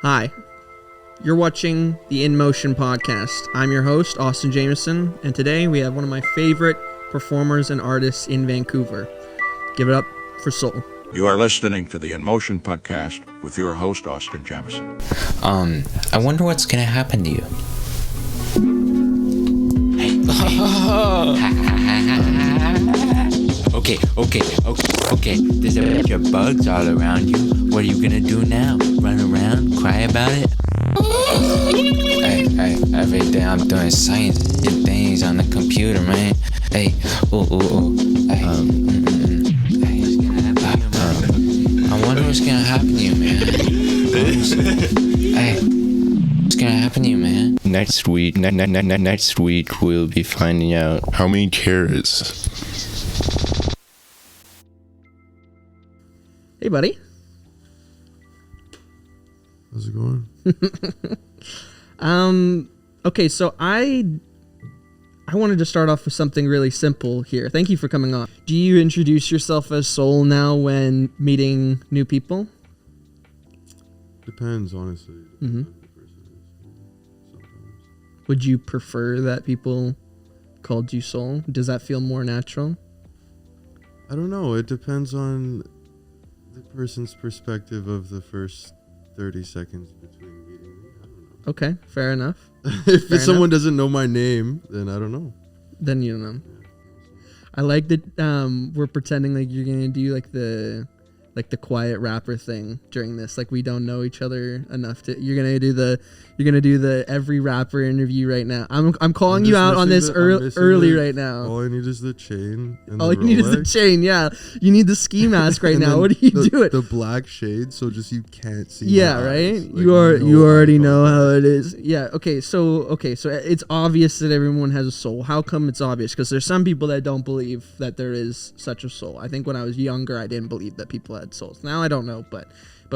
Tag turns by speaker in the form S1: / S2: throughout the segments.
S1: Hi, you're watching the In Motion podcast. I'm your host, Austin Jameson, and today we have one of my favorite performers and artists in Vancouver. Give it up for Soul.
S2: You are listening to the In Motion podcast with your host, Austin Jameson.
S3: I wonder what's gonna happen to you. Okay. There's a bunch of bugs all around you. What are you gonna do now? Run around? Cry about it? Hey, every day I'm doing science things on the computer, man. Hey, I wonder what's gonna happen to you, man. Hey, what's gonna happen to you, man?
S4: Next week we'll be finding out how many carrots.
S1: Hey, buddy.
S5: How's it going?
S1: Okay, so I wanted to start off with something really simple here. Thank you for coming on. Do you introduce yourself as Soul now when meeting new people?
S5: Depends, honestly.
S1: Mm-hmm.
S5: Sometimes.
S1: Would you prefer that people called you Soul? Does that feel more natural?
S5: I don't know. It depends on the person's perspective of the first 30 seconds between meeting me. I don't know.
S1: Okay, fair enough.
S5: If someone doesn't know my name, then I don't know.
S1: Then you don't know.
S5: Yeah.
S1: I like that we're pretending like you're gonna do like the quiet rapper thing during this. Like we don't know each other enough to. You're gonna do the every rapper interview right now. I'm calling you out on this early right now.
S5: All I need is the chain. And
S1: All
S5: the
S1: you need is the
S5: Rolex.
S1: chain. Yeah, you need the ski mask right now.
S5: then
S1: What are you doing?
S5: The black shade, so just you can't see.
S1: Yeah,
S5: my
S1: right.
S5: eyes. Like,
S1: You already know how it is. Yeah. Okay. So it's obvious that everyone has a soul. How come it's obvious? Because there's some people that don't believe that there is such a soul. I think when I was younger, I didn't believe that people had souls. Now I don't know, but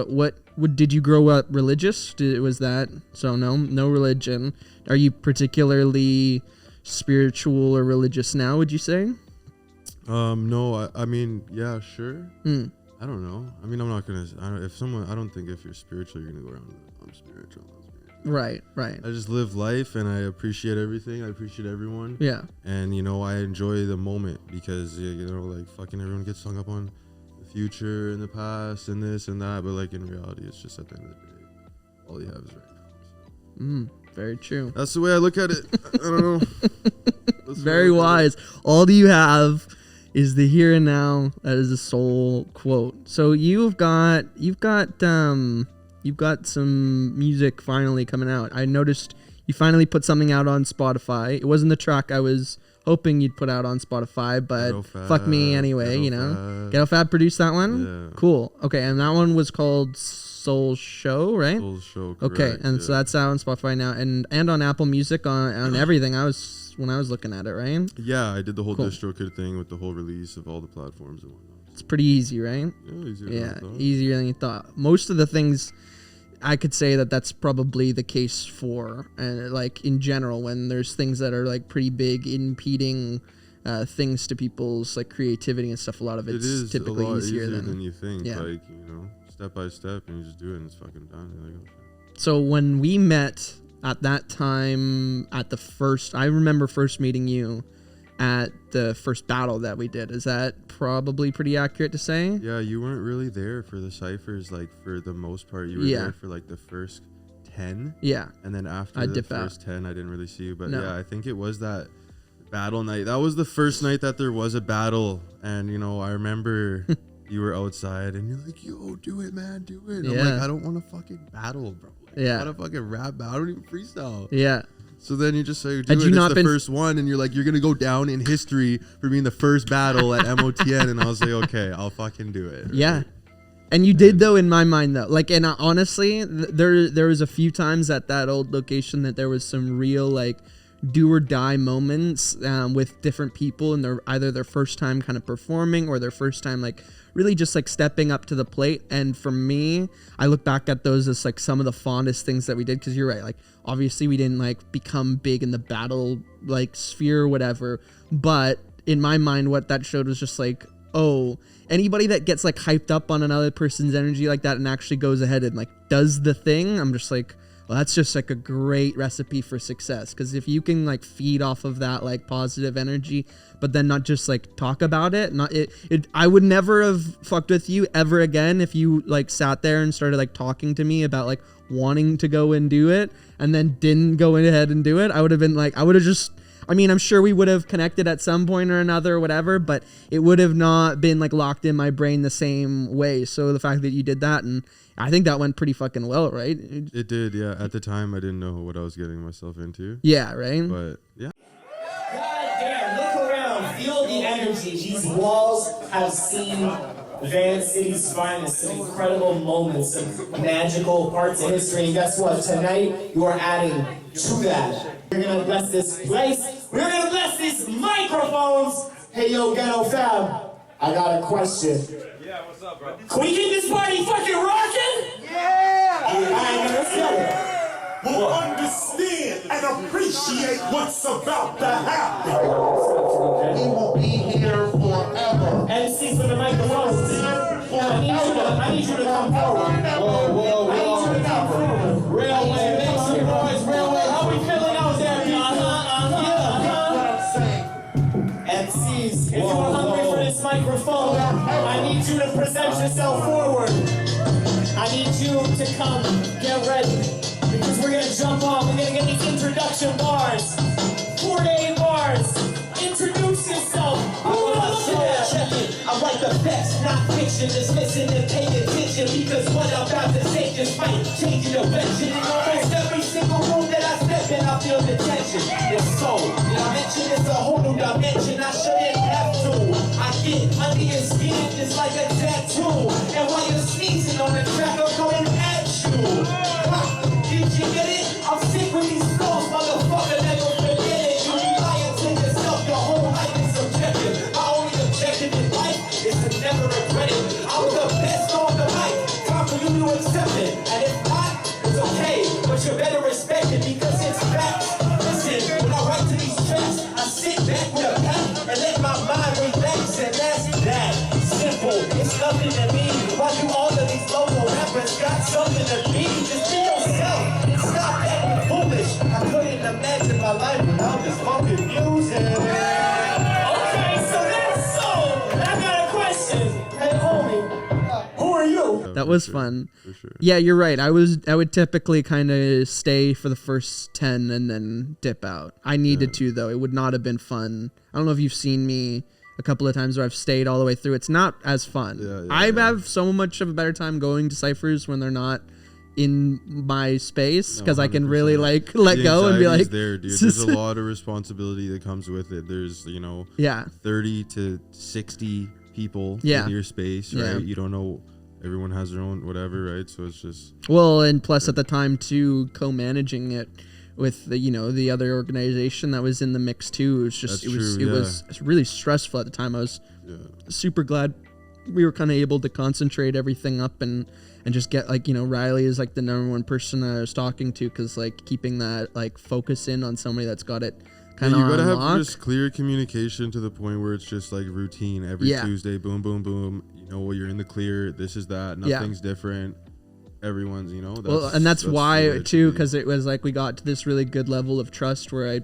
S1: what did you grow up religious? Was that so? No religion. Are you particularly spiritual or religious now? Would you say?
S5: No. I mean, yeah, sure.
S1: Mm.
S5: I don't know. I mean, I'm not gonna. I don't think if you're spiritual, you're gonna go around. I'm spiritual.
S1: Right.
S5: I just live life and I appreciate everything. I appreciate everyone.
S1: Yeah.
S5: And I enjoy the moment because like fucking everyone gets hung up on the future and the past and this and that, but like in reality, it's just at the end of the day, all you have is right now. So.
S1: Very true.
S5: That's the way I look at it. I don't know. That's
S1: Very wise. All you have is the here and now. That is a soul quote. So you've got some music finally coming out. I noticed you finally put something out on Spotify. It wasn't the track I was hoping you'd put out on Spotify, but fuck me anyway, Ghetto Fab produced that one?
S5: Yeah.
S1: Cool. Okay, and that one was called Soul Show, right?
S5: Soul Show, correct,
S1: okay, and so that's out on Spotify now and on Apple Music on everything. When I was looking at it, right?
S5: Yeah, I did the whole
S1: Cool.
S5: DistroKid thing with the whole release of all the platforms and whatnot.
S1: It's pretty easy, right?
S5: Easier
S1: Than you thought. Most of the things I could say that's probably the case for, and like in general, when there's things that are like pretty big impeding things to people's like creativity and stuff, a lot of it's typically
S5: a lot
S1: easier
S5: than you think.
S1: Yeah.
S5: Like step by step, and you just do it, and it's fucking done. You're like, oh, shit.
S1: So when we met at that time, I remember first meeting you at the first battle that we did. Is that probably pretty accurate to say?
S5: Yeah, you weren't really there for the ciphers, like for the most part. You were there for like the first 10.
S1: Yeah.
S5: And then after the first 10, I didn't really see you. But yeah, I think it was that battle night. That was the first night that there was a battle. And, I remember you were outside and you're like, yo, do it, man, do it. And I'm like, I don't want to fucking battle, bro. Like, I want to fucking rap battle. I don't even freestyle.
S1: Yeah.
S5: So then you just say, it's the first one, and you're like, you're going to go down in history for being the first battle at MOTN, and I was like, okay, I'll fucking do it. Right?
S1: Yeah. And you did, though, in my mind, though. Like, and honestly, there was a few times at that old location that there was some real, like, do or die moments with different people, and either their first time kind of performing or their first time, like, really just like stepping up to the plate. And for me, I look back at those as like some of the fondest things that we did, because you're right, like obviously we didn't like become big in the battle like sphere or whatever, but in my mind what that showed was just like, oh, anybody that gets like hyped up on another person's energy like that and actually goes ahead and like does the thing, I'm just like, well, that's just like a great recipe for success. Because if you can like feed off of that like positive energy, but then not just like talk about it, I would never have fucked with you ever again if you like sat there and started like talking to me about like wanting to go and do it and then didn't go ahead and do it. I would have been like, I mean, I'm sure we would have connected at some point or another or whatever, but it would have not been like locked in my brain the same way. So the fact that you did that, and I think that went pretty fucking well, right?
S5: It did, yeah. At the time, I didn't know what I was getting myself into.
S1: Yeah, right?
S5: But, yeah.
S6: God damn, look around, feel the energy. These walls have seen Van City's finest, some incredible moments, some magical parts of history. And guess what? Tonight, you are adding to that. We're gonna bless this place. We're gonna bless these microphones. Hey, yo, Ghetto Fab, I got a question.
S7: Yeah, what's up, bro?
S6: Can we get this party fucking rocking? Yeah! Alright, let's go.
S8: Will understand and appreciate what's about to happen.
S6: He will be here forever. MC for the microphones. I need you to come forward. Whoa. I need you to come forward. Railway, make some noise, Railway. How we feeling out there? MCs, if you are hungry for this microphone, I need you to present yourself forward. I need you to come, get ready. Because we're gonna jump on, we're gonna get these introduction bars. 4-day bars. Introduce yourself. Check it. I write the facts, not fiction. Just listen and pay attention. Because what I'm about to say just might change your direction. In almost every single room that I step in, I feel the tension. It's so, did I mention it's a whole new dimension? I shouldn't have to. I get under your skin just like a tattoo. And while you're sneezing on the track, I'm coming at you. Did you get it? I'm sick with these flows, motherfucker, never forget it. You be lying to yourself, your whole life is subjective. My only objective in life is to never regret it. I was the best on the mic, time for you to accept it. And if not, it's okay, but you better respect it because it's facts. Listen, when I write to these tracks, I sit back with a pen and let my mind relax, and that's that. Simple, it's nothing to me. Why do all of these local rappers got something to be? Just be yourself. Stop acting foolish. I couldn't imagine my life without this fucking music. Okay, so that's so. I got a question. Hey, homie, who are you?
S1: That was fun.
S5: For sure.
S1: Yeah, you're right. I would typically kind of stay for the first 10 and then dip out. I needed to, though. It would not have been fun. I don't know if you've seen me a couple of times where I've stayed all the way through. It's not as fun. I have so much of a better time going to Cyphers when they're not in my space, because I can really like let go and be like,
S5: there, dude. There's a lot of responsibility that comes with it. There's 30 to 60 people in your space, right? You don't know, everyone has their own whatever, right? So it's just
S1: and plus at the time too, co-managing it with the other organization that was in the mix too. It was just it was really stressful at the time. I was super glad we were kind of able to concentrate everything up and just get Riley is like the number one person I was talking to, because like keeping that like focus in on somebody that's got it kind of
S5: you gotta
S1: have
S5: have just clear communication to the point where it's just like routine every Tuesday. Boom, boom, boom. You're in the clear. This is that. Nothing's different. Everyone's that's why too, because it was like we got to this really good level of trust where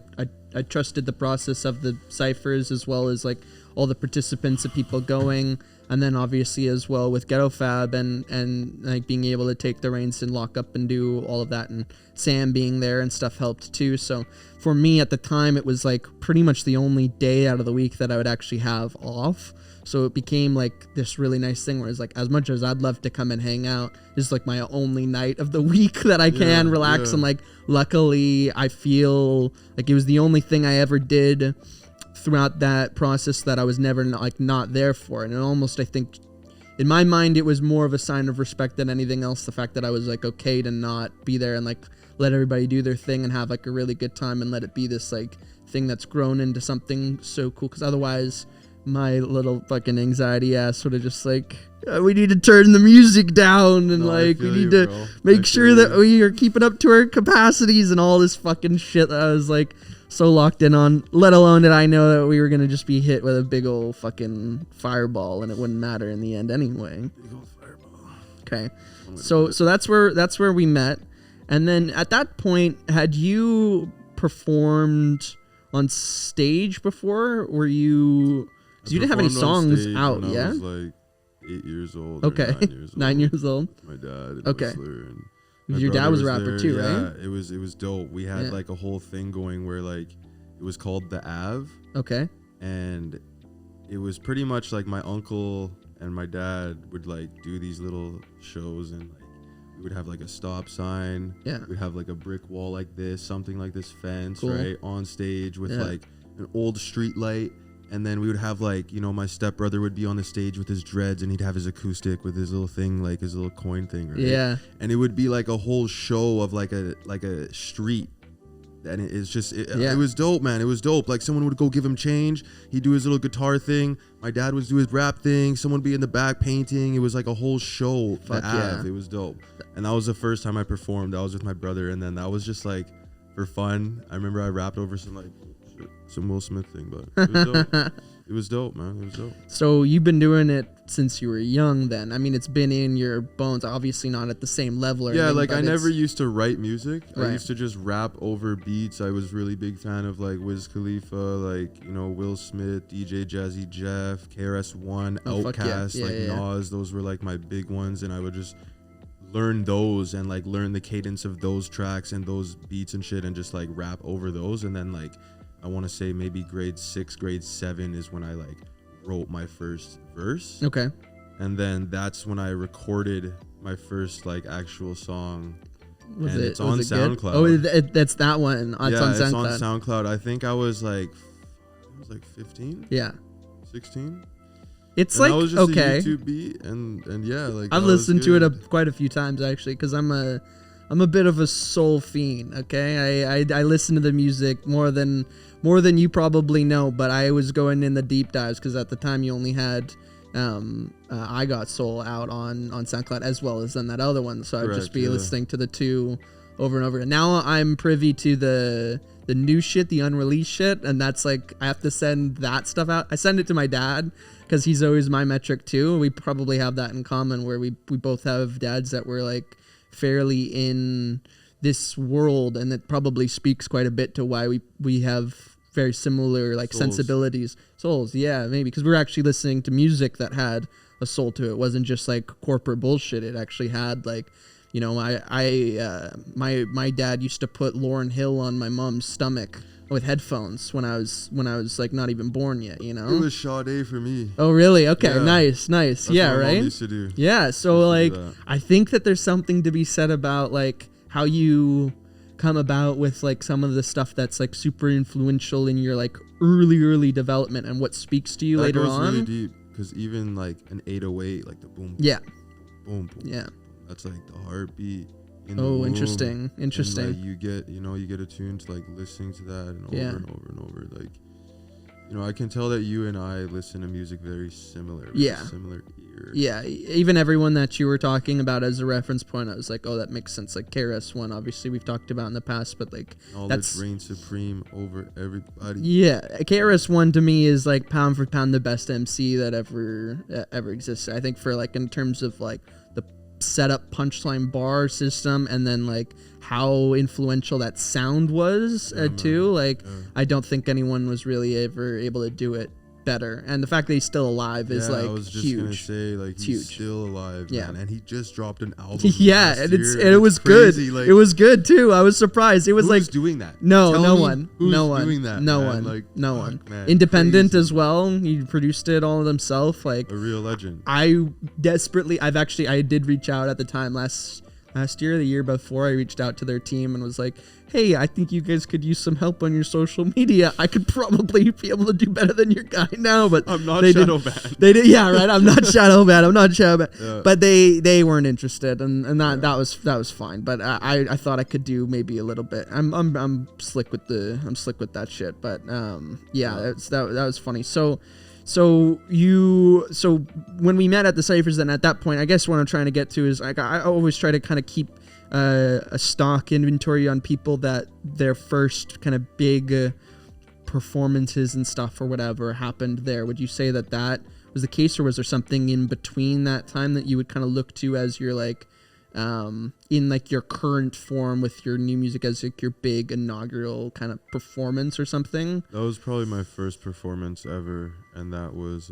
S5: I trusted the process of the ciphers as well as like all the participants of people going, and then obviously as well with Ghetto Fab and like being able to take the reins and lock up and do all of that, and Sam being there and stuff helped too. So for me at the time, it was like pretty much the only day out of the week that I would actually have off. So it became like this really nice thing where it's like, as much as I'd love to come and hang out, this is like my only night of the week that I can relax. And like, luckily I feel like it was the only thing I ever did throughout that process that I was never not there for. And it almost, I think in my mind, it was more of a sign of respect than anything else. The fact that I was like, okay to not be there and like let everybody do their thing and have like a really good time and let it be this like thing that's grown into something so cool. Cause otherwise my little fucking anxiety ass would have just like, we need to turn the music down and we need to make sure that we are keeping up to our capacities and all this fucking shit that I was like
S1: locked in on, let alone did I know that we were going to just be hit with a big old fucking fireball and it wouldn't matter in the end anyway.
S5: Big old fireball.
S1: Okay. So that's where we met. And then at that point, had you performed on stage before? Were you, because you didn't have any songs out, yeah?
S5: I was like 8 years old.
S1: Okay.
S5: 9 years old.
S1: 9 years old.
S5: My dad.
S1: Okay.
S5: And
S1: Your dad was a rapper
S5: there.
S1: too,
S5: yeah,
S1: right?
S5: it was dope. We had like a whole thing going where like it was called the Ave.
S1: Okay.
S5: And it was pretty much like my uncle and my dad would like do these little shows, and like we would have like a stop sign.
S1: Yeah.
S5: We'd have like a brick wall like this, something like this fence,
S1: Cool.
S5: right? On stage with like an old street light. And then we would have like, you know, my stepbrother would be on the stage with his dreads and he'd have his acoustic with his little thing, like his little coin thing, right?
S1: Yeah.
S5: And it would be like a whole show of like a street. And it was dope, man. It was dope. Like someone would go give him change. He'd do his little guitar thing. My dad would do his rap thing. Someone would be in the back painting. It was like a whole show.
S1: Fuck yeah.
S5: It was dope. And that was the first time I performed. I was with my brother, and then that was just like for fun. I remember I rapped over some Will Smith thing, but it was dope. It was dope, man. It was dope.
S1: So you've been doing it since you were young then. I mean, it's been in your bones, obviously not at the same level or anything,
S5: like I
S1: but
S5: never used to write music.
S1: Right.
S5: I used to just rap over beats. I was really big fan of like Wiz Khalifa, like, you know, Will Smith, DJ Jazzy Jeff, KRS-One, Outkast, Nas. Those were like my big ones, and I would just learn those and like learn the cadence of those tracks and those beats and shit and just like rap over those. And then like I want to say maybe grade 6, grade 7 is when I like wrote my first verse.
S1: Okay.
S5: And then that's when I recorded my first like actual song. It's on SoundCloud.
S1: Good? Oh, that's that one. It's on SoundCloud.
S5: It's on SoundCloud. I think I was like 15.
S1: Yeah.
S5: 16.
S1: It's
S5: and
S1: like
S5: that was just
S1: okay.
S5: a YouTube beat, and yeah, like
S1: I've listened to it quite a few times actually, because I'm a bit of a soul fiend. Okay, I listen to the music more than you probably know, but I was going in the deep dives because at the time you only had I Got Soul out on SoundCloud as well as then that other one, so I'd just be listening to the two over and over. And now I'm privy to the new shit, the unreleased shit, and that's like I have to send that stuff out. I send it to my dad because he's always my metric too. We probably have that in common where we both have dads that were like fairly in this world, and it probably speaks quite a bit to why we have very similar like sensibilities. Souls, yeah, maybe because we're actually listening to music that had a soul to it. It wasn't just like corporate bullshit. It actually had like, you know, my dad used to put Lauryn Hill on my mom's stomach with headphones when I was like not even born yet, you know.
S5: It was Sade for me.
S1: Oh really? Okay,
S5: yeah.
S1: nice.
S5: That's
S1: yeah,
S5: what my
S1: right.
S5: mom used to do.
S1: Yeah, so like I think that there's something to be said about like how you come about with like some of the stuff that's like super influential in your like early development and what speaks to you
S5: that
S1: later
S5: goes
S1: on.
S5: really deep, because even like an 808, like the boom,
S1: yeah,
S5: boom, boom,
S1: yeah,
S5: that's like the heartbeat. In the womb.
S1: Interesting.
S5: And, like, you get attuned to like listening to that and over and over and over. Like, you know, I can tell that you and I listen to music very similar. Similar ear.
S1: Yeah, even everyone that you were talking about as a reference point, I was like, oh, that makes sense. Like KRS-One, obviously we've talked about in the past, but like
S5: that's reign supreme over everybody.
S1: Yeah, KRS-One to me is like pound for pound the best MC that ever existed. I think for like in terms of like the setup punchline bar system and then like how influential that sound was too. Like I don't think anyone was really ever able to do it better, and the fact that he's still alive is like huge. I was just
S5: gonna say, like, he's still alive, man, and he just dropped an album.
S1: Yeah, and it was good. Like, it was good too. I was surprised. It was
S5: who's
S1: like
S5: doing that.
S1: No
S5: Tell
S1: one.
S5: Who's
S1: no one
S5: doing that.
S1: No
S5: man.
S1: one.
S5: Like,
S1: no one.
S5: Man,
S1: Independent
S5: crazy.
S1: as well. He produced it all himself. Like
S5: a real legend.
S1: I did reach out at the time last year, the year before. I reached out to their team and was like, hey, I think you guys could use some help on your social media. I could probably be able to do better than your guy now, but
S5: I'm not shadow banned.
S1: They did, yeah, right. I'm not shadow banned. Yeah. But they weren't interested, and that was fine. But I thought I could do maybe a little bit. I'm slick with that shit. But that was funny. So when we met at the Cyphers, then at that point, I guess what I'm trying to get to is like I always try to kind of keep a stock inventory on people that their first kind of big performances and stuff or whatever happened there. Would you say that that was the case, or was there something in between that time that you would kind of look to as your like in like your current form with your new music as like your big inaugural kind of performance or something?
S5: That was probably my first performance ever, and that was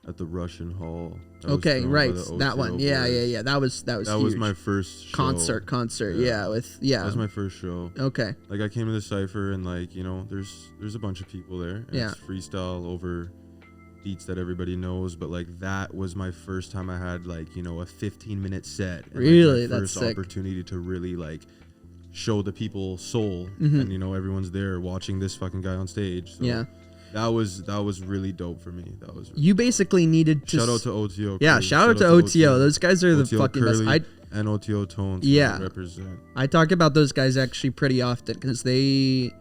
S5: at the Russian Hall.
S1: Okay, right, that one. Yeah. That was
S5: That
S1: huge.
S5: was my first show.
S1: concert. Yeah,
S5: That was my first show.
S1: Okay.
S5: Like I came to the Cypher and like, you know, there's a bunch of people there. And
S1: Yeah.
S5: It's freestyle over beats that everybody knows, but like that was my first time I had like, you know, a 15-minute set. And,
S1: Really?
S5: like, my
S1: That's
S5: first
S1: sick.
S5: opportunity to really like show the people soul,
S1: Mm-hmm.
S5: and you know everyone's there watching this fucking guy on stage. So
S1: Yeah.
S5: That was really dope for me. That was really
S1: You basically needed to
S5: shout out to OTO.
S1: Yeah,
S5: crew.
S1: shout out to OTO. Those guys are the
S5: OTO
S1: fucking best.
S5: Curly and OTO Tones.
S1: Yeah.
S5: Represent.
S1: I talk about those guys actually pretty often because they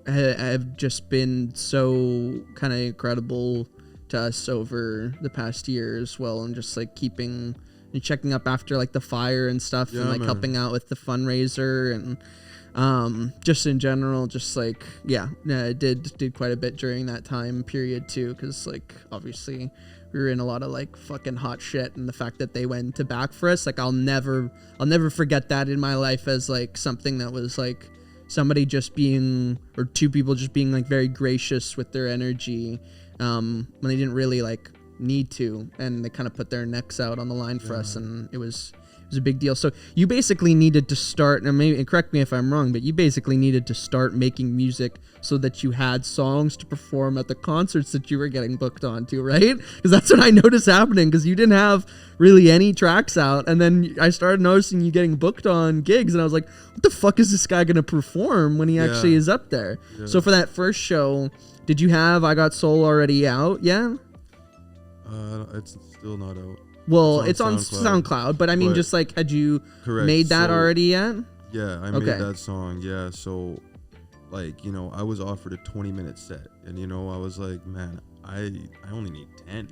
S1: have just been so kind of incredible to us over the past year as well, and just like keeping and checking up after like the fire and stuff,
S5: Yeah,
S1: and like
S5: man.
S1: helping out with the fundraiser and just in general, just like did quite a bit during that time period too, because like obviously we were in a lot of like fucking hot shit, and the fact that they went to back for us, like I'll never forget that in my life as like something that was like somebody just being, or two people just being like very gracious with their energy when they didn't really like need to, and they kind of put their necks out on the line for us, and it was a big deal. So you basically needed to start, and maybe, and correct me if I'm wrong, but you basically needed to start making music so that you had songs to perform at the concerts that you were getting booked onto, right? Because that's what I noticed happening, because you didn't have really any tracks out, and then I started noticing you getting booked on gigs, and I was like, what the fuck is this guy gonna perform when he actually is up there?
S5: Yeah.
S1: So for that first show, did you have I Got Soul already out? Yeah?
S5: It's still not out.
S1: Well, it's on SoundCloud, but I mean,
S5: But-
S1: just like, had you
S5: Correct.
S1: made that
S5: So-
S1: already yet?
S5: Yeah, I
S1: Okay.
S5: made that song. Yeah, so like, you know, I was offered a 20-minute set, and you know, I was like, man, I only need 10.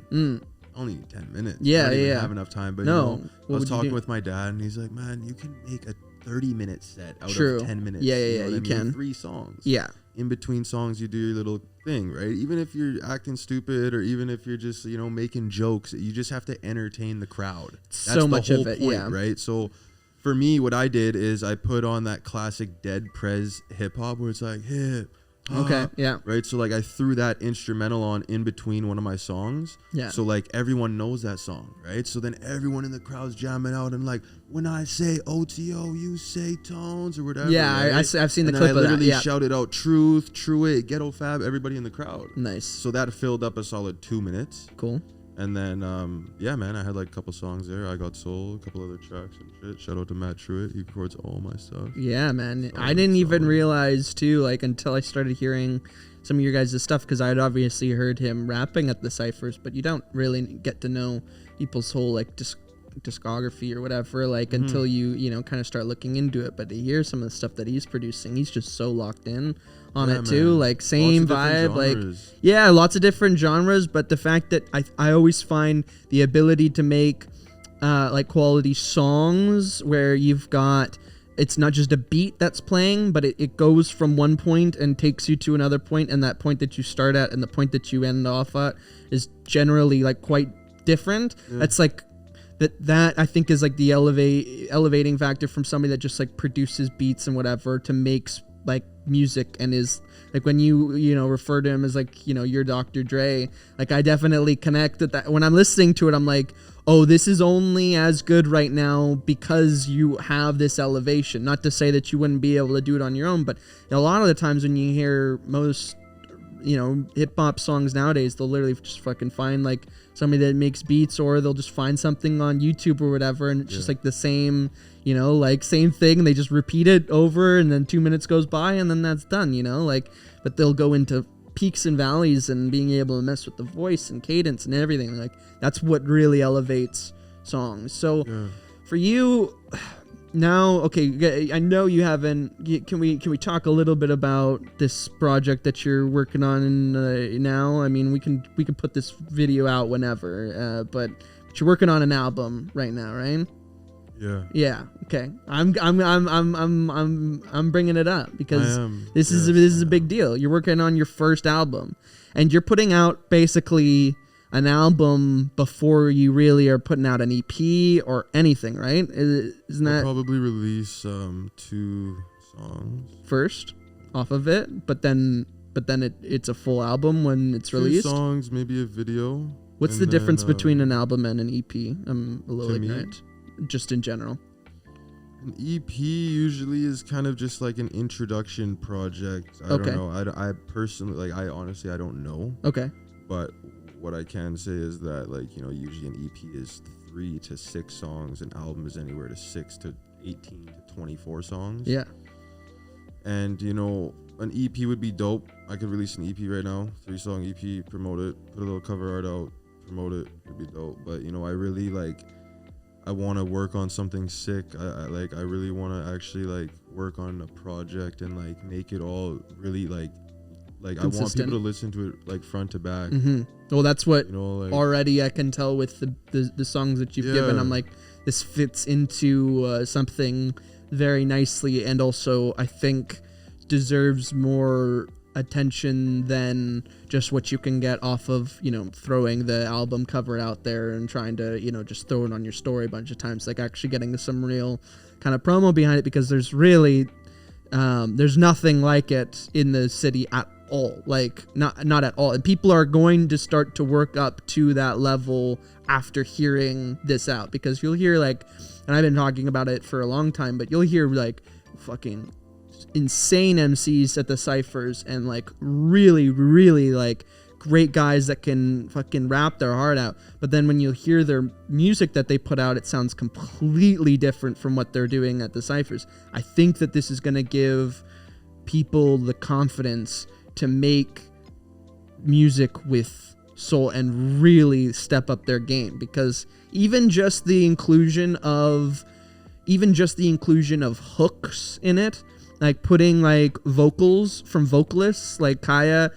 S5: I only need 10 minutes.
S1: Yeah,
S5: I don't even
S1: yeah.
S5: have enough time. But
S1: No.
S5: you know,
S1: What
S5: I was
S1: would you
S5: talking
S1: do?
S5: with my dad, and he's like, man, you can make a 30-minute set out
S1: True.
S5: of 10 minutes.
S1: Yeah,
S5: know
S1: yeah,
S5: what
S1: you
S5: I mean?
S1: can.
S5: 3 songs.
S1: Yeah.
S5: In between songs, you do your little thing, right? Even if you're acting stupid, or even if you're just, you know, making jokes, you just have to entertain the crowd. That's
S1: So
S5: the
S1: much
S5: whole
S1: of it,
S5: point,
S1: yeah.
S5: right? So for me, what I did is I put on that classic Dead Prez hip hop where it's like hip hop,
S1: Okay, yeah.
S5: right? So like I threw that instrumental on in between one of my songs,
S1: Yeah.
S5: so like everyone knows that song, right? So then everyone in the crowd's jamming out and like, when I say OTO, you say Tones or whatever.
S1: Yeah,
S5: right?
S1: I've seen the
S5: And then
S1: clip
S5: I
S1: of that,
S5: literally
S1: yeah.
S5: shouted out Truth, True It, Ghetto Fab, everybody in the crowd.
S1: Nice.
S5: So that filled up a solid 2 minutes.
S1: Cool.
S5: And then, yeah, man, I had like a couple songs there. I Got Soul, a couple other tracks and shit. Shout out to Matt Truitt. He records all my stuff.
S1: Yeah, man. I
S5: Solid,
S1: didn't even
S5: solid.
S1: realize, too, like, until I started hearing some of your guys' stuff, because I had obviously heard him rapping at the Cyphers, but you don't really get to know people's whole, like, discography or whatever, like, until you know, kind of start looking into it. But to hear some of the stuff that he's producing, he's just so locked in on
S5: Yeah,
S1: it, too.
S5: man.
S1: Like, same
S5: Lots of different
S1: vibe. Like,
S5: genres.
S1: yeah, lots of different genres, but the fact that I always find the ability to make like quality songs where you've got, it's not just a beat that's playing, but it goes from one point and takes you to another point, and that point that you start at and the point that you end off at is generally like quite different. That's like that I think is like the elevating factor from somebody that just like produces beats and whatever to makes like music, and is like, when you know, refer to him as like, you know, you're Dr. Dre, like I definitely connect with that. When I'm listening to it, I'm like, oh, this is only as good right now because you have this elevation. Not to say that you wouldn't be able to do it on your own, but a lot of the times when you hear most, you know, hip hop songs nowadays, they'll literally just fucking find like somebody that makes beats, or they'll just find something on YouTube or whatever, and it's just like the same, you know, like same thing, and they just repeat it over, and then 2 minutes goes by, and then that's done, you know, like, but they'll go into peaks and valleys and being able to mess with the voice and cadence and everything. Like, that's what really elevates songs. So for you now, okay, I know you haven't, can we talk a little bit about this project that you're working on now? I mean, we can put this video out whenever, but you're working on an album right now, right? Yeah. Okay. I'm bringing it up because this is a big deal. You're working on your first album, and you're putting out basically an album before you really are putting out an EP or anything, right? Isn't that?
S5: I'll probably release 2 songs
S1: first off of it, but then it's a full album when it's released.
S5: 2 songs, maybe a video.
S1: What's the difference between an album and an EP? I'm a little ignorant. Just in general.
S5: An EP usually is kind of just like an introduction project. I don't know. I personally, I honestly, I don't know.
S1: Okay.
S5: But what I can say is that, usually an EP is 3 to 6 songs. An album is anywhere to 6 to 18 to 24 songs.
S1: Yeah.
S5: And, an EP would be dope. I could release an EP right now, 3-song EP, promote it, put a little cover art out, promote it. It'd be dope. But, I really I want to work on something sick. I really want to actually work on a project and make it all really I want people to listen to it front to back.
S1: Mm-hmm. Well, that's what already I can tell with the songs that you've given. I'm this fits into something very nicely, and also I think deserves more attention than just what you can get off of throwing the album cover out there and trying to just throw it on your story a bunch of times. Actually getting some real kind of promo behind it, because there's really there's nothing like it in the city at all. Not at all. And people are going to start to work up to that level after hearing this out, because you'll hear and I've been talking about it for a long time, but you'll hear fucking insane MCs at the Cyphers and really great guys that can fucking rap their heart out, but then when you hear their music that they put out, it sounds completely different from what they're doing at the Cyphers. I think that this is going to give people the confidence to make music with soul and really step up their game, because even just the inclusion of hooks in it, putting vocals from vocalists like Kaya,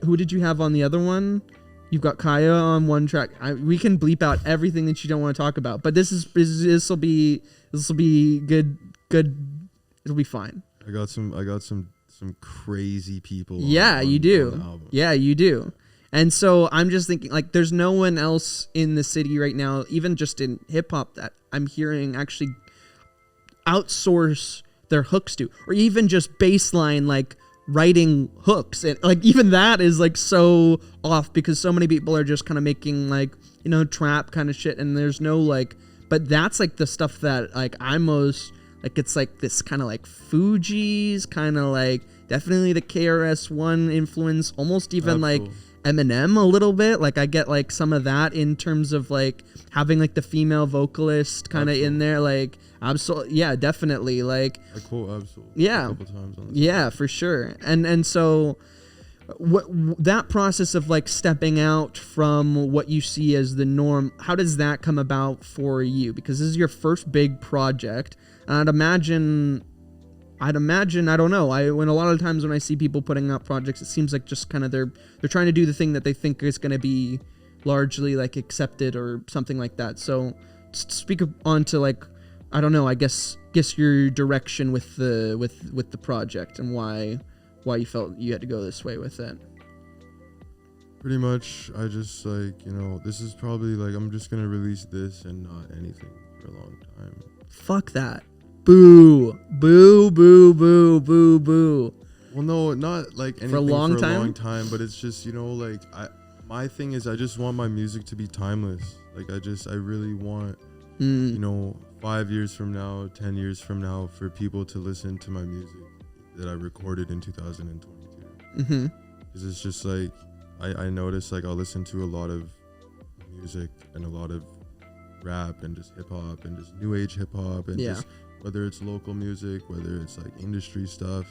S1: who did you have on the other one? You've got Kaya on one track. We can bleep out everything that you don't want to talk about, but this will be good. It'll be fine.
S5: I got some crazy people.
S1: Yeah, you do. Yeah, you do. And so I'm just thinking, there's no one else in the city right now, even just in hip hop, that I'm hearing actually outsource their hooks to, or even just baseline writing hooks, and even that is so off, because so many people are just kind of making trap kind of shit, and there's no but that's the stuff that I'm most it's this kind of Fuji's kind of definitely the KRS-One influence, almost even Eminem a little bit. I get some of that in terms of having the female vocalist kind of in there, absolutely, yeah, definitely. I
S5: quote Absol a couple times on this.
S1: Yeah, for sure. And so that process of stepping out from what you see as the norm, how does that come about for you? Because this is your first big project, and I'd imagine, I don't know. When a lot of times when I see people putting out projects, it seems just kind of they're trying to do the thing that they think is going to be largely accepted or something like that. So speak on to I don't know. I guess your direction with the project, and why you felt you had to go this way with it.
S5: Pretty much, I just this is probably I'm just gonna release this and not anything for a long time.
S1: Fuck that. Boo, boo, boo, boo, boo, boo.
S5: Well, no, not anything
S1: for a long
S5: time, but it's just my thing is I just want my music to be timeless. I really want 5 years from now, 10 years from now, for people to listen to my music that I recorded in 2022.
S1: Mm-hmm.
S5: Because it's just I notice I'll listen to a lot of music and a lot of rap and just hip hop and just new age hip hop and just whether it's local music, whether it's industry stuff,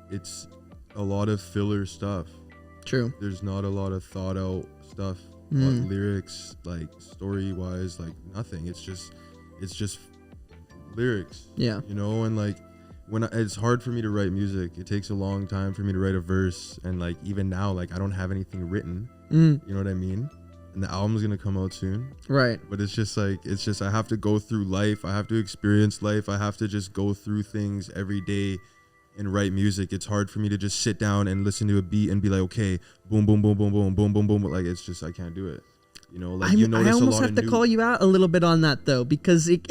S5: it's a lot of filler stuff.
S1: True.
S5: There's not a lot of thought out stuff, lyrics, story wise, nothing. It's just lyrics.
S1: Yeah.
S5: And when it's hard for me to write music, it takes a long time for me to write a verse, and even now, I don't have anything written. You know what I mean? and the album's gonna come out soon.
S1: Right.
S5: But it's just I have to go through life. I have to experience life. I have to just go through things every day and write music. It's hard for me to just sit down and listen to a beat and be like, okay, boom, boom, boom, boom, boom, boom, boom, boom. Like, it's just, I can't do it. You know, like, you notice
S1: I almost
S5: a lot
S1: have to
S5: new...
S1: call you out a little bit on that though, because it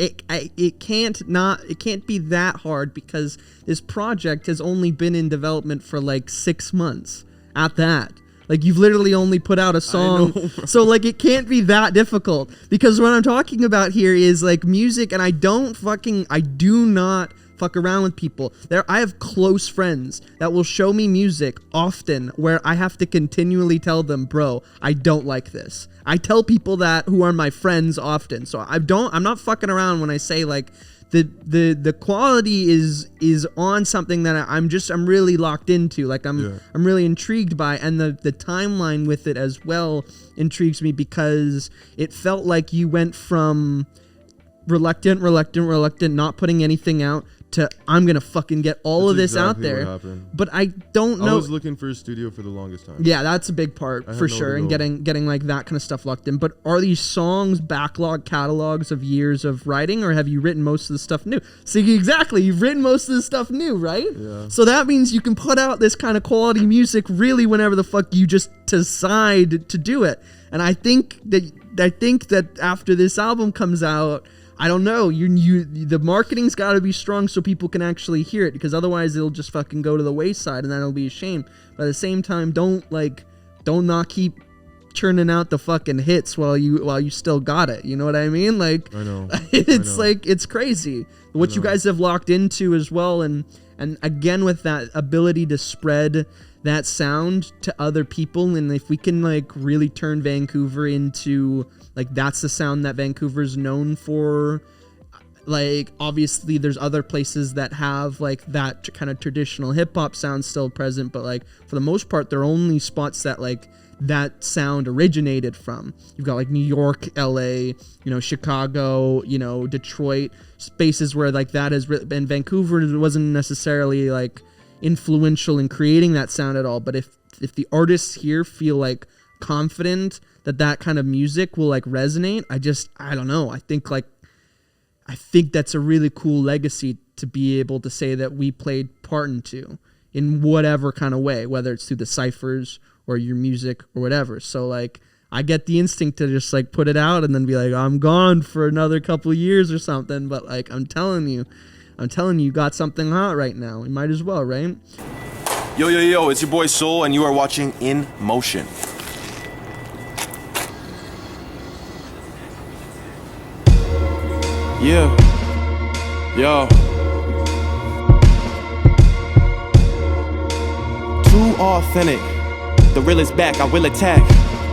S1: can't be that hard, because this project has only been in development for like 6 months at that. Like, you've literally only put out a song. So like, it can't be that difficult, because what I'm talking about here is like music, and I do not fuck around with people. I have close friends that will show me music often where I have to continually tell them, bro, I don't like this. I tell people that who are my friends often. So I'm not fucking around when I say like the quality is on something that I'm really locked into. Like I'm really intrigued by, and the timeline with it as well intrigues me, because it felt like you went from reluctant, not putting anything out, to I'm gonna fucking get all of this out there. But I don't know.
S5: I was looking for a studio for the longest time.
S1: Yeah, that's a big part for sure, and getting like that kind of stuff locked in. But are these songs backlog catalogs of years of writing, or have you written most of the stuff new? See, exactly, you've written most of the stuff new, right?
S5: Yeah.
S1: So that means you can put out this kind of quality music really whenever the fuck you just decide to do it. And I think that after this album comes out, I don't know, the marketing's got to be strong so people can actually hear it, because otherwise it'll just fucking go to the wayside, and then it'll be a shame. But at the same time, don't not keep churning out the fucking hits while you still got it. You know what I mean? Like,
S5: I know.
S1: It's like, it's crazy what you guys have locked into as well, and again with that ability to spread that sound to other people. And if we can like really turn Vancouver into like, that's the sound that Vancouver's known for. Like, obviously there's other places that have like that kind of traditional hip hop sound still present, but like for the most part they're only spots that like that sound originated from. You've got like New York, LA, Chicago, Detroit, spaces where like that has and Vancouver wasn't necessarily like influential in creating that sound at all. But if the artists here feel like confident that kind of music will like resonate, I don't know. I think that's a really cool legacy to be able to say that we played part into in whatever kind of way, whether it's through the cyphers or your music or whatever. So like, I get the instinct to just like put it out and then be like, I'm gone for another couple of years or something. But like, I'm telling you got something hot right now. You might as well, right?
S7: Yo, it's your boy Soul, and you are watching In Motion. Yeah. Yo. Too authentic. The real is back, I will attack.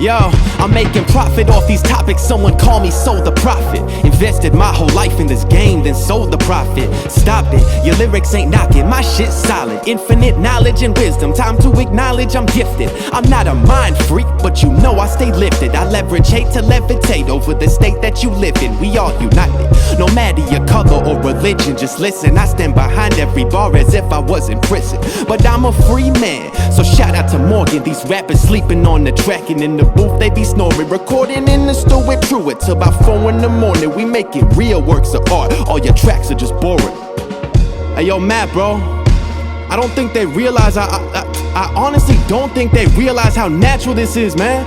S7: Yo, I'm making profit off these topics. Someone call me Soul the Prophet. Invested my whole life in this game, then sold the profit. Stopped it, your lyrics ain't knocking, my shit's solid. Infinite knowledge and wisdom, time to acknowledge I'm gifted. I'm not a mind freak, but you know I stay lifted. I leverage hate to levitate over the state that you live in. We all united, no matter your color or religion. Just listen, I stand behind every bar as if I was in prison. But I'm a free man, so shout out to Morgan. These rappers sleeping on the track, and in the booth they be snoring. Recording in the studio with True, till about 4 in the morning. We making real works of art, all your tracks are just boring. Hey yo, Matt, bro, I don't think they realize, I honestly don't think they realize how natural this is, man.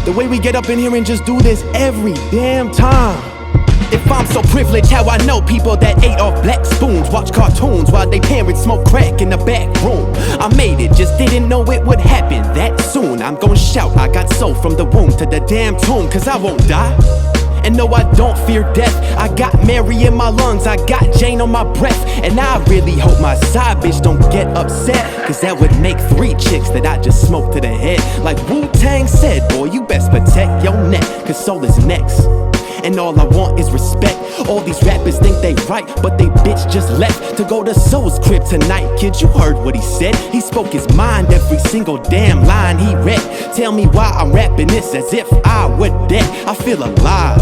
S7: The way we get up in here and just do this every damn time. If I'm so privileged, how I know people that ate off black spoons, watch cartoons while they parents smoke crack in the back room. I made it, just didn't know it would happen that soon. I'm gon' shout, I got soul from the womb to the damn tomb, cause I won't die. And no, I don't fear death. I got Mary in my lungs, I got Jane on my breath. And I really hope my side bitch don't get upset, cause that would make 3 chicks that I just smoked to the head. Like Wu-Tang said, boy, you best protect your neck, cause soul is next. And all I want is respect. All these rappers think they right, but they bitch just left to go to Soul's crib tonight. Kid, you heard what he said. He spoke his mind, every single damn line he read. Tell me why I'm rapping this as if I were dead. I feel alive,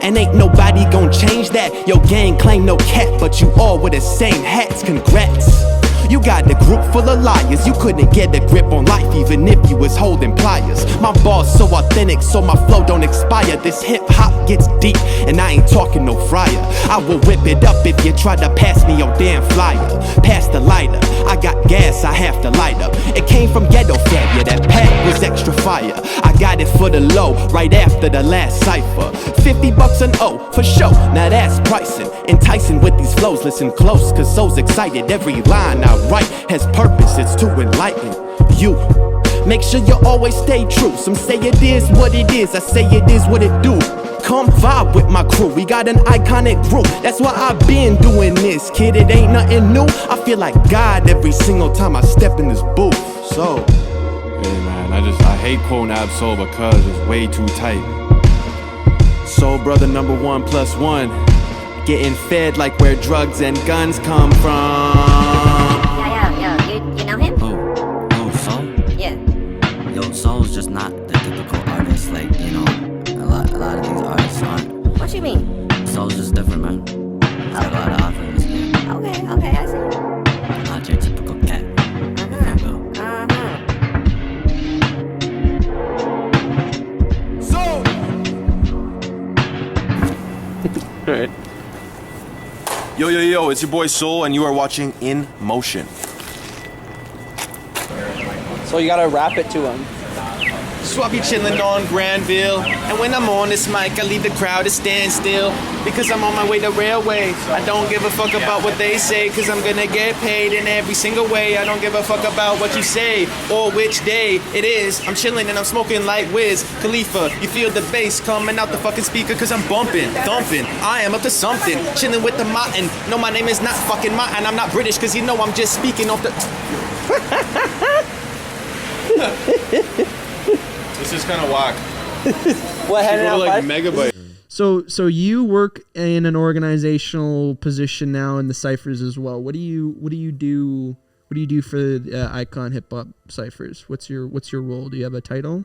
S7: and ain't nobody gon' change that. Your gang claim no cap, but you all wear the same hats. Congrats. You got a group full of liars. You couldn't get a grip on life even if you was holding pliers. My bars so authentic, so my flow don't expire. This hip hop gets deep, and I ain't talking no fryer. I will rip it up if you try to pass me your damn flyer. Pass the lighter, I got gas, I have to light up. It came from ghetto fab, yeah, that pack was extra fire. I got it for the low, right after the last cipher. $50 an O, for sure, now that's pricing. Enticing with these flows, listen close, cause so's excited. Every line I write has purpose, it's to enlighten you. Make sure you always stay true. Some say it is what it is, I say it is what it do. Come vibe with my crew, we got an iconic group. That's why I've been doing this, kid, it ain't nothing new. I feel like God every single time I step in this booth. So
S9: hey man, I hate quoting Absol because it's way too tight.
S7: Soul brother number 1+1, getting fed like where drugs and guns come from.
S10: Yeah, you know him?
S3: Oh, Soul?
S10: Yeah.
S3: Yo, Soul's just not the typical artist, like, you know, a lot of these artists aren't.
S10: What you mean?
S3: Soul's just different, man. He's got a lot to offer in this game.
S10: Okay, I see.
S3: Not your typical cat.
S7: Alright.
S11: Yo, it's your boy Soul, and you are watching In Motion.
S12: So you gotta rap it to him.
S7: So I be chillin' on Granville, and when I'm on this mic, I leave the crowd to stand still, because I'm on my way to Railway. I don't give a fuck about what they say, cause I'm gonna get paid in every single way. I don't give a fuck about what you say, or which day it is. I'm chillin' and I'm smoking like Wiz Khalifa. You feel the bass coming out the fucking speaker, cause I'm bumping, thumping. I am up to something, chillin' with the MOTN. No, my name is not fucking MOTN, I'm not British, cause you know I'm just speaking off the...
S5: This is kind of whack.
S12: What, handing out
S5: like
S12: five?
S5: megabyte.
S1: So you work in an organizational position now in the Cyphers as well. What do you do? What do you do for Icon Hip Hop Cyphers? What's your role? Do you have a title?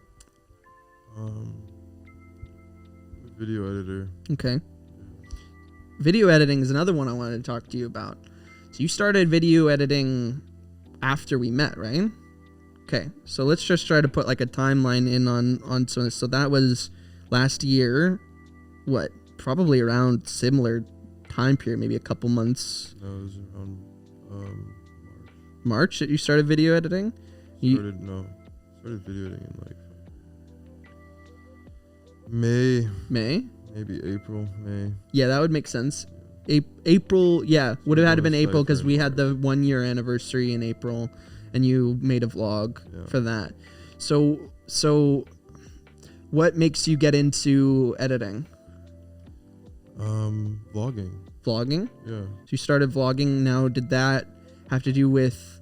S5: Video editor.
S1: Okay. Video editing is another one I wanted to talk to you about. So you started video editing after we met, right? Okay, so let's just try to put like a timeline in on so that was last year. What? Probably around similar time period, maybe a couple months.
S5: No, it was around
S1: March that you started video editing?
S5: Started video editing in like May. Maybe April, May.
S1: Yeah, that would make sense. April, yeah, would have had to been April because we had the 1 year anniversary in April. And you made a vlog for that. So what makes you get into editing?
S5: Vlogging.
S1: Vlogging?
S5: Yeah.
S1: So you started vlogging. Now, did that have to do with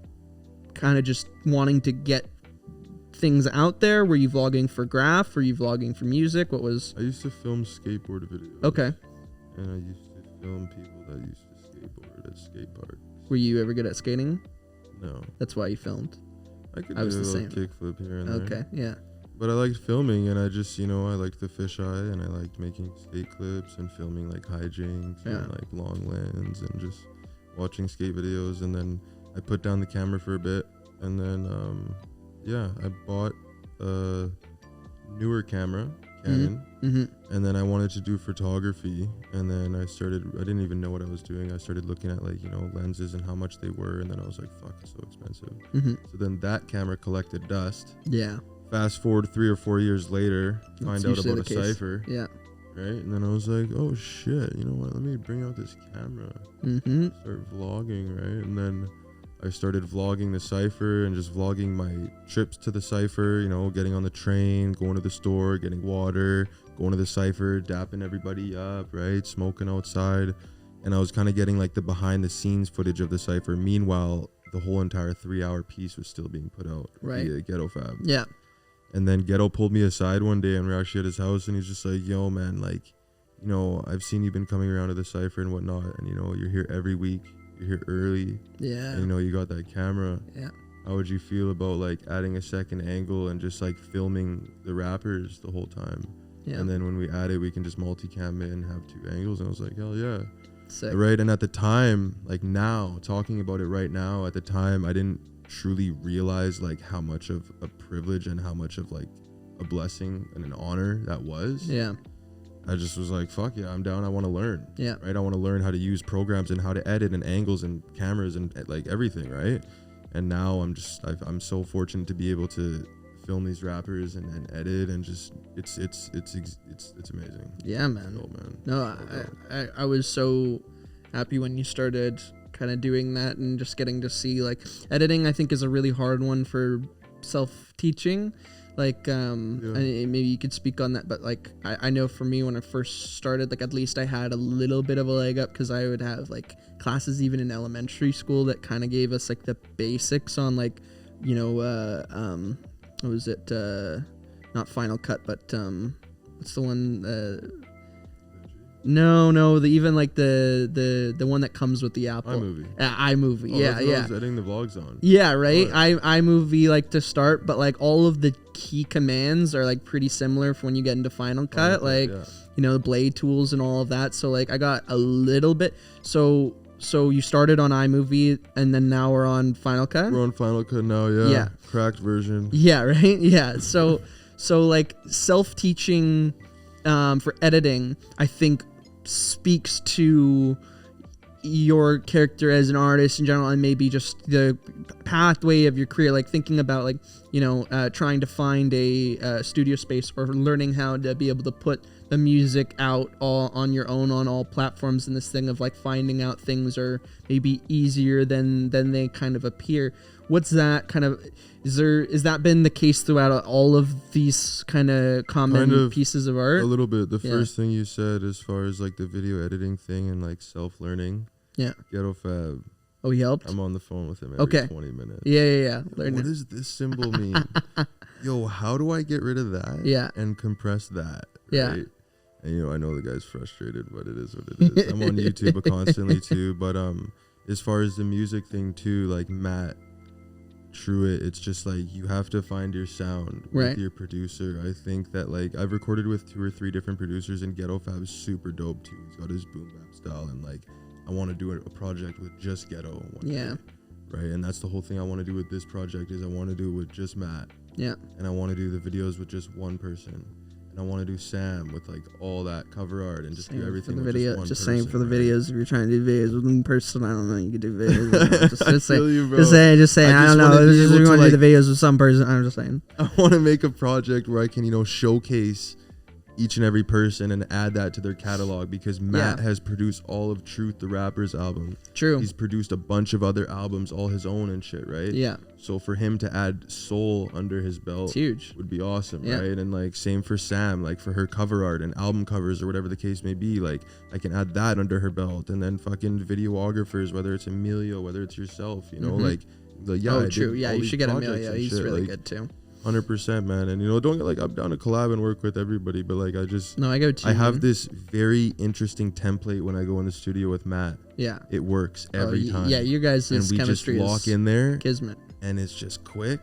S1: kind of just wanting to get things out there? Were you vlogging for graph? Were you vlogging for music? What was...
S5: I used to film skateboard videos.
S1: Okay.
S5: And I used to film people that used to skateboard at skate parks.
S1: Were you ever good at skating?
S5: No.
S1: That's why you filmed.
S5: I could
S1: do
S5: a
S1: the
S5: little
S1: same
S5: kickflip here and there.
S1: Okay, yeah.
S5: But I liked filming, and I just, I liked the fisheye, and I liked making skate clips and filming like hijinks and like long lens and just watching skate videos. And then I put down the camera for a bit, and then I bought a newer camera, Canon, and then I wanted to do photography, and then I didn't even know what I was doing. I started looking at lenses and how much they were, and then I was like, fuck, it's so expensive. So then that camera collected dust.
S1: Yeah.
S5: Fast forward 3 or 4 years later, find out about a Cypher.
S1: Yeah.
S5: Right? And then I was like, oh shit, you know what? Let me bring out this camera. Start vlogging, right? And then I started vlogging the Cypher and just vlogging my trips to the Cypher, getting on the train, going to the store, getting water, going to the Cypher, dapping everybody up, right? Smoking outside. And I was kind of getting like the behind the scenes footage of the Cypher. Meanwhile, the whole entire 3-hour piece was still being put out via Ghetto Fab.
S1: Yeah.
S5: And then Ghetto pulled me aside one day and we're actually at his house and he's just like, yo, man, I've seen you've been coming around to the Cypher and whatnot. And, you're here every week. You're here early.
S1: Yeah.
S5: And, you got that camera.
S1: Yeah.
S5: How would you feel about adding a second angle and just filming the rappers the whole time?
S1: Yeah.
S5: And then when we add it, we can just multicam it and have 2 angles. And I was like, hell yeah.
S1: Sick.
S5: Right. And at the time, like now, talking about it right now, at the time, I didn't truly realize like how much of a privilege and how much of like a blessing and an honor that was.
S1: Yeah.
S5: I just was like, fuck yeah, I'm down. I want to learn.
S1: Yeah.
S5: Right. I want to learn how to use programs and how to edit and angles and cameras and like everything. Right. And now I'm so fortunate to be able to film these rappers and edit and just it's amazing.
S1: Yeah, man.
S5: Oh, man.
S1: No, I was so happy when you started kind of doing that and just getting to see like editing. I think is a really hard one for self-teaching. Like and maybe you could speak on that, but like I know for me when I first started, like at least I had a little bit of a leg up because I would have like classes even in elementary school that kind of gave us like the basics on like, you know, what was it, not Final Cut, but what's the one, even like the one that comes with the Apple iMovie.
S5: Oh,
S1: yeah,
S5: that's what I was editing the vlogs on.
S1: Yeah, right. iMovie like to start, but like all of the key commands are like pretty similar for when you get into Final Cut, you know, the blade tools and all of that. So like I got a little bit. So you started on iMovie and then now we're on Final Cut.
S5: We're on Final Cut now. Yeah. Cracked version.
S1: Yeah. Right. Yeah. So like self-teaching for editing, I think speaks to your character as an artist in general and maybe just the pathway of your career, like thinking about like, you know, trying to find a studio space or learning how to be able to put the music out all on your own on all platforms, and this thing of like finding out things are maybe easier than they kind of appear. What's that kind of, is that been the case throughout all of these kind of common pieces of art?
S5: A little bit. The first thing you said as far as like the video editing thing and like self-learning.
S1: Yeah.
S5: Ghetto Fab.
S1: Oh, he helped?
S5: I'm on the phone with him every 20 minutes.
S1: Yeah.
S5: What does this symbol mean? Yo, how do I get rid of that?
S1: Yeah.
S5: And compress that?
S1: Yeah.
S5: Right? And you know, I know the guy's frustrated, but it is what it is. I'm on YouTube constantly too. But as far as the music thing too, like Matt Truitt, it's just like you have to find your sound with your producer. I think that like I've recorded with 2 or 3 different producers, and Ghetto Fab is super dope too. He's got his boom bap style, and like I want to do a project with just Ghetto one day, right? And that's the whole thing I want to do with this project is I want to do it with just Matt.
S1: Yeah. And
S5: I want to do the videos with just one person. And I want to do Sam with like all that cover art and just do everything with just one person.
S1: Just saying for the videos, if you're trying to do videos with one person, I don't know, you could do videos. Just saying, I don't know. If you want to do the videos with some person, I'm just saying.
S5: I want to make a project where I can, you know, showcase each and every person and add that to their catalog, because Matt has produced all of Truth the Rapper's album.
S1: True.
S5: He's produced a bunch of other albums, all his own and shit, right?
S1: Yeah.
S5: So for him to add Soul under his belt,
S1: it's huge.
S5: Would be awesome, right? And like same for Sam, like for her cover art and album covers or whatever the case may be, like I can add that under her belt. And then fucking videographers, whether it's Emilio, whether it's yourself, you know, like
S1: oh, true. Yeah, you should get Emilio. He's really good too.
S5: 100%, man. And you know, don't get like I'm down to collab and work with everybody, but like
S1: I
S5: have this very interesting template when I go in the studio with Matt.
S1: Yeah,
S5: it works every time.
S1: Yeah, you guys'
S5: and we
S1: chemistry
S5: just lock in there,
S1: kismet,
S5: and it's just quick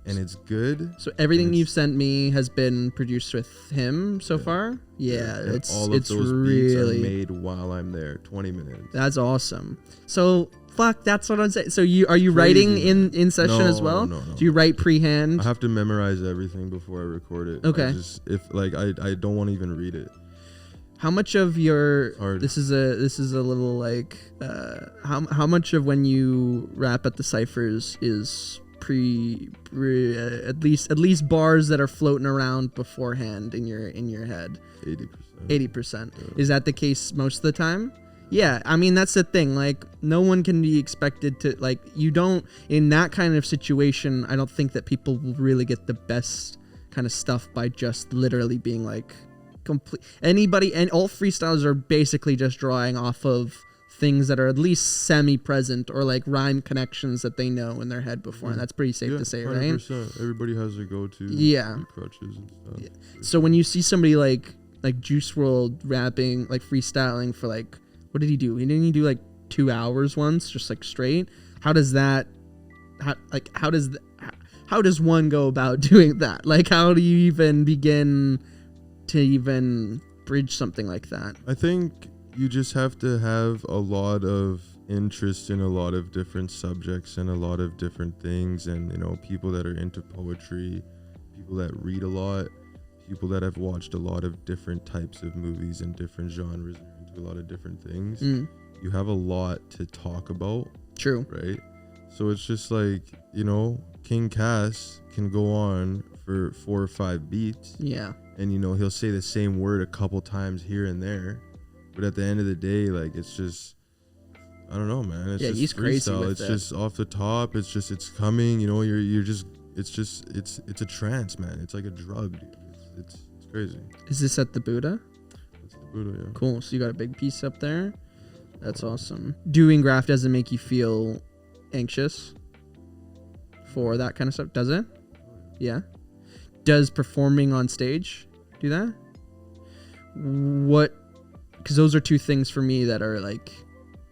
S5: and it's good.
S1: So everything you've sent me has been produced with him so far. Yeah, it's
S5: all of those beats are made while I'm there. 20 minutes.
S1: That's awesome. So. Fuck, that's what I'm saying. So are you writing in session as well?
S5: No.
S1: Do you write pre-hand?
S5: I have to memorize everything before I record it.
S1: Okay.
S5: I don't want to even read it.
S1: How much of your this is a little like how much of when you rap at the Cyphers is at least bars that are floating around beforehand in your head? 80%. Yeah. Is that the case most of the time? Yeah, I mean, that's the thing. Like, no one can be expected to, like, you don't, in that kind of situation, I don't think that people will really get the best kind of stuff by just literally being, like, anybody, and all freestyles are basically just drawing off of things that are at least semi-present or, like, rhyme connections that they know in their head before, and that's pretty safe to say, 100%.
S5: Right? Everybody has their go-to crutches and stuff.
S1: Yeah. So when you see somebody like Juice WRLD rapping, like, freestyling for, like, what did he do? Didn't he do like 2 hours once, just like straight? How does one go about doing that? Like, how do you even begin to even bridge something like that?
S5: I think you just have to have a lot of interest in a lot of different subjects and a lot of different things, and you know, people that are into poetry, people that read a lot, people that have watched a lot of different types of movies and different genres, and into a lot of different things. You have a lot to talk about.
S1: True.
S5: Right? So it's just like, you know, King Cass can go on for 4 or 5 beats.
S1: Yeah.
S5: And, you know, he'll say the same word a couple times here and there. But at the end of the day, like, it's just, I don't know, man. It's just
S1: he's crazy with
S5: It's
S1: it.
S5: just off the top. It's just, it's coming, you know, you're just, it's a trance, man. It's like a drug, dude. It's crazy.
S1: Is this at the Buddha?
S5: It's the Buddha, yeah.
S1: Cool. So you got a big piece up there. That's awesome. Doing graph doesn't make you feel anxious for that kind of stuff, does it? Yeah. Does performing on stage do that? What? Because those are two things for me that are like,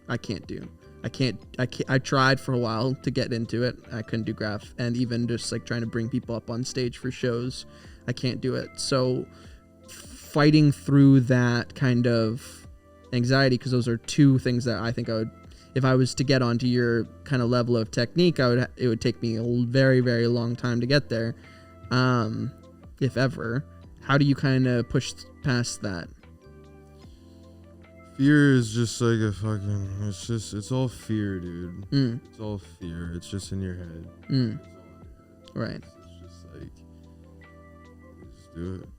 S1: I can't do. I tried for a while to get into it. I couldn't do graph, and even just like trying to bring people up on stage for shows, I can't do it. So fighting through that kind of anxiety, because those are two things that I think I would, if I was to get onto your kind of level of technique, it would take me a very, very long time to get there, if ever. How do you kind of push past that?
S5: Fear is just like a fucking, it's all fear, dude. It's all fear. It's just in your head.
S1: Right.
S5: It's just like, you just do it.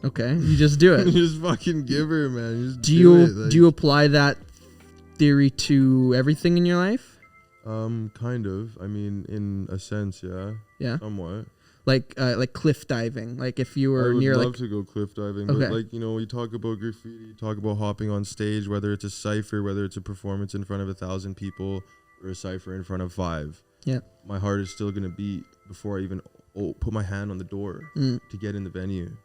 S1: Okay, you just do it.
S5: You just fucking give her, man. You just
S1: do you
S5: it, like,
S1: do you apply that theory to everything in your life?
S5: Kind of. I mean, in a sense, yeah.
S1: Yeah.
S5: Somewhat.
S1: Like cliff diving. Like if you were near,
S5: I would
S1: like,
S5: love to go cliff diving,
S1: okay.
S5: but like, you know, we talk about graffiti, talk about hopping on stage, whether it's a cypher, whether it's a performance in front of 1,000 people, or a cypher in front of 5.
S1: Yeah.
S5: My heart is still gonna beat before I even put my hand on the door to get in the venue.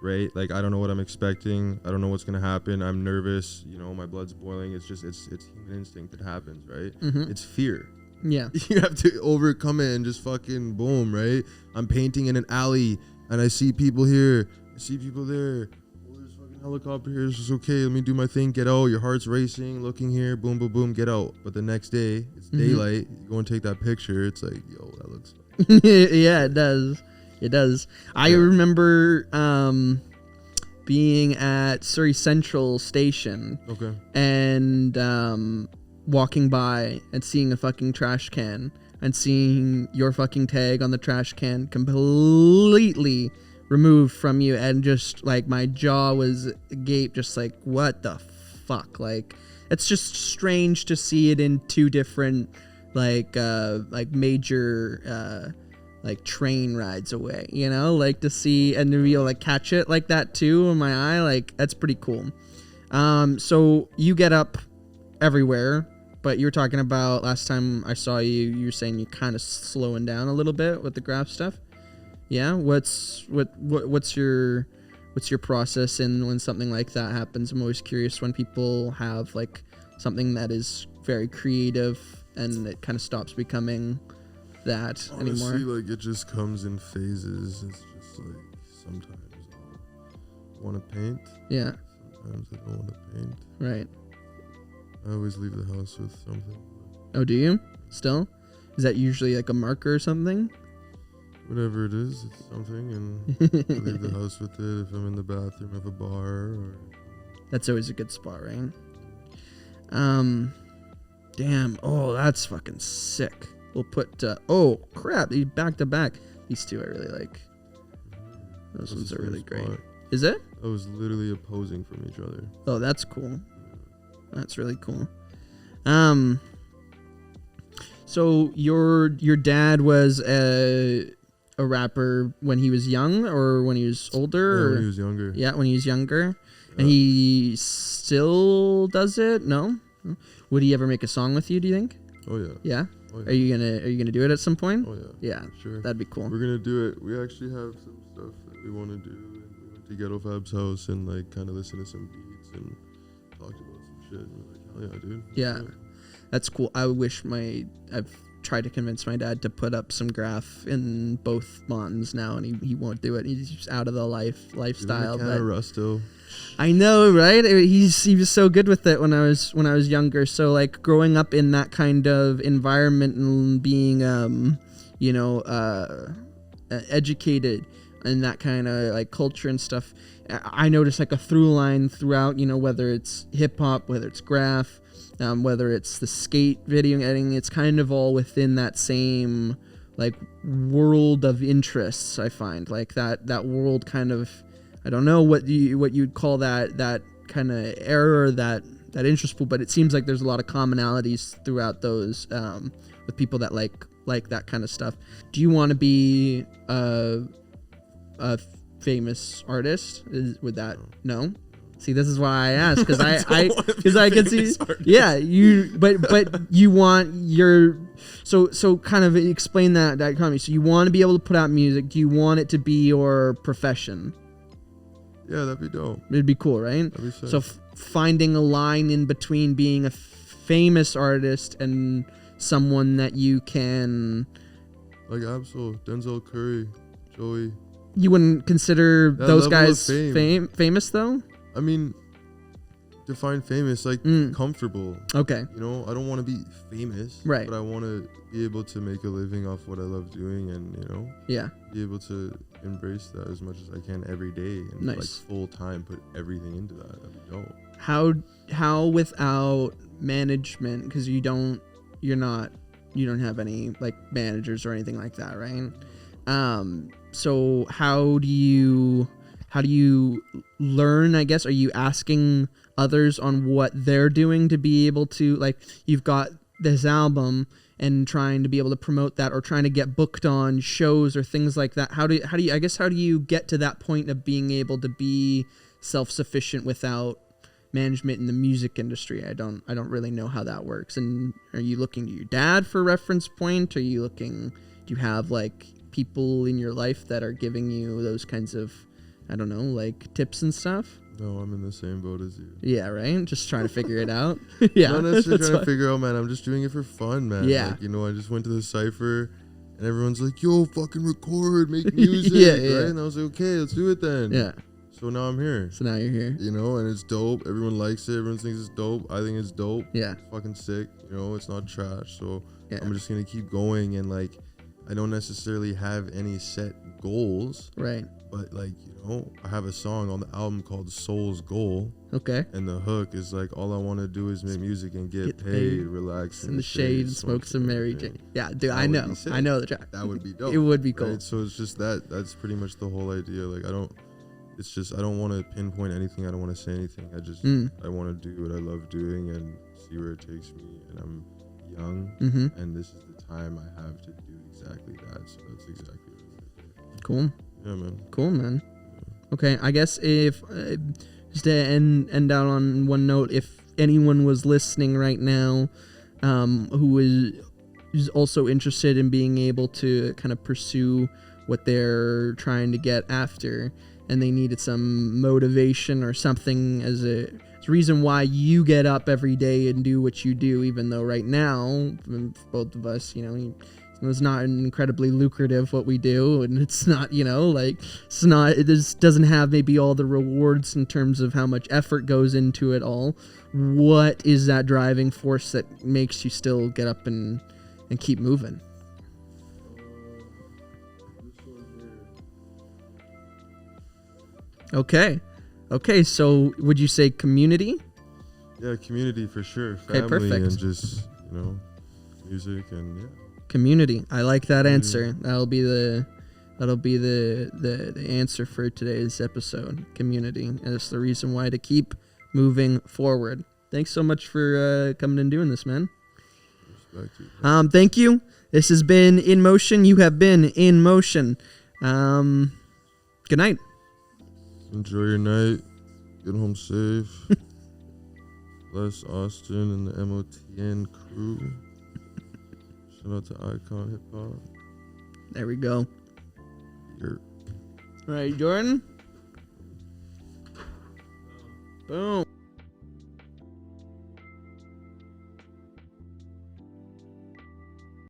S5: Right? Like, I don't know what I'm expecting. I don't know what's going to happen. I'm nervous. You know, my blood's boiling. It's just, it's human instinct that happens, right? It's fear.
S1: Yeah.
S5: You have to overcome it and just fucking boom, right? I'm painting in an alley and I see people here. I see people there. Oh, there's a fucking helicopter here. It's just okay. Let me do my thing. Get out. Your heart's racing. Looking here. Boom, boom, boom. Get out. But the next day, it's daylight. You go and take that picture. It's like, yo, that looks...
S1: Yeah, it does. It does. I remember being at Surrey Central Station.
S5: Okay.
S1: And walking by and seeing a fucking trash can and seeing your fucking tag on the trash can completely removed from you, and just like my jaw was agape, just like, what the fuck? Like, it's just strange to see it in two different like major like train rides away, you know, like to see and to be able to like catch it like that too in my eye, like that's pretty cool. So you get up everywhere, but you were talking about last time I saw you, you were saying you're kind of slowing down a little bit with the graph stuff. Yeah. What's your process in when something like that happens? I'm always curious when people have like something that is very creative and it kind of stops becoming that anymore.
S5: Honestly, like, it just comes in phases. It's just like, sometimes I want to paint.
S1: Yeah.
S5: Sometimes I don't want to paint.
S1: Right.
S5: I always leave the house with something.
S1: Oh, do you? Still? Is that usually like a marker or something?
S5: Whatever it is, it's something, and I leave the house with it if I'm in the bathroom of a bar. Or
S1: that's always a good spot, right? Damn. Oh, that's fucking sick. We'll put, oh crap, these back to back. These two I really like. Those ones are really great. Is it?
S5: I was literally opposing from each other.
S1: Oh, that's cool. That's really cool. So your dad was a rapper when he was young or when he was older?
S5: Yeah,
S1: or?
S5: when he was younger.
S1: Yeah, when he was younger. Yeah. And he still does it? No? Would he ever make a song with you, do you think?
S5: Oh yeah.
S1: Yeah?
S5: Oh, yeah.
S1: Are you gonna do it at some point?
S5: Oh yeah.
S1: Yeah.
S5: Sure.
S1: That'd be cool.
S5: We're gonna do it. We actually have some stuff that we want to do. And we went to Ghetto Fab's house and like kind of listened to some beats and talked about some shit. And we're like, hell yeah, dude.
S1: Yeah. That's cool. I wish I've tried to convince my dad to put up some graph in both MOTNs now, and he won't do it. He's just out of the lifestyle.
S5: Kind of rusto.
S1: I know, right? He was so good with it when I was younger. So like growing up in that kind of environment and being educated in that kind of like culture and stuff, I noticed like a through line throughout, whether it's hip hop, whether it's graph, whether it's the skate video editing, it's kind of all within that same like world of interests. I find like that world kind of, I don't know what you'd call that kind of era, that interest pool, but it seems like there's a lot of commonalities throughout those with people that like that kind of stuff. Do you want to be a famous artist? Would that no? See, this is why I asked, because I can see, yeah, but you want your, so kind of explain that economy. So you want to be able to put out music. Do you want it to be your profession?
S5: Yeah, that'd be dope.
S1: It'd be cool, right?
S5: That'd be sick.
S1: So finding a line in between being a famous artist and someone that you can,
S5: like Absol, Denzel Curry, Joey.
S1: You wouldn't consider those guys famous though? I
S5: mean, define famous, like comfortable.
S1: Okay.
S5: I don't want to be famous,
S1: right?
S5: But I want to be able to make a living off what I love doing, and
S1: yeah,
S5: be able to embrace that as much as I can every day, and
S1: nice.
S5: like full time put everything into that. That'd be dope.
S1: How without management, because you don't have any like managers or anything like that, right? So how do you learn, I guess? Are you asking others on what they're doing to be able to, like, you've got this album and trying to be able to promote that, or trying to get booked on shows or things like that? How do you get to that point of being able to be self-sufficient without management in the music industry? I don't really know how that works. And are you looking to your dad for reference point? Do you have like people in your life that are giving you those kinds of, I don't know, like tips and stuff?
S5: No, I'm in the same boat as you.
S1: Yeah, right? Just trying to figure it out. Yeah.
S5: Not necessarily trying to figure out, man. I'm just doing it for fun, man.
S1: Yeah.
S5: Like, I just went to the Cypher and everyone's like, yo, fucking record, make music.
S1: Yeah.
S5: Right? And I was like, okay, let's do it then.
S1: Yeah.
S5: So now I'm here.
S1: So now you're here.
S5: And it's dope. Everyone likes it. Everyone thinks it's dope. I think it's dope.
S1: Yeah.
S5: It's fucking sick. It's not trash. So
S1: yeah.
S5: I'm just going to keep going. And like, I don't necessarily have any set goals.
S1: Right.
S5: But like, I have a song on the album called Soul's Goal.
S1: Okay.
S5: And the hook is like, all I want to do is make music and get paid, relax
S1: in the shade, smoke some Mary Jane. Yeah, dude, I know the track.
S5: That would be dope.
S1: It would be cool.
S5: Right? So it's just that's pretty much the whole idea. Like, I don't want to pinpoint anything. I don't want to say anything. I want to do what I love doing and see where it takes me. And I'm young, and this is the time I have to do exactly that. So that's exactly what I did.
S1: Cool.
S5: Yeah, man.
S1: Cool, man. Okay, I guess if just to end out on one note, if anyone was listening right now, who is also interested in being able to kind of pursue what they're trying to get after, and they needed some motivation or something as a reason why you get up every day and do what you do, even though right now, both of us, it's not incredibly lucrative what we do, and it's not, it just doesn't have maybe all the rewards in terms of how much effort goes into it all. What is that driving force that makes you still get up and keep moving? Okay, so would you say community?
S5: Yeah, community for sure.
S1: Okay,
S5: family,
S1: perfect.
S5: And just, music and yeah.
S1: Community. I like that answer. That'll be the answer for today's episode. Community. And it's the reason why to keep moving forward. Thanks so much for coming and doing this, man. Thank you. This has been In Motion. You have been in motion. Good night.
S5: Enjoy your night. Get home safe. Bless Austin and the MOTN crew. Shout out to Icon Hip Hop.
S1: There we go.
S5: All
S1: right, Jordan. Boom.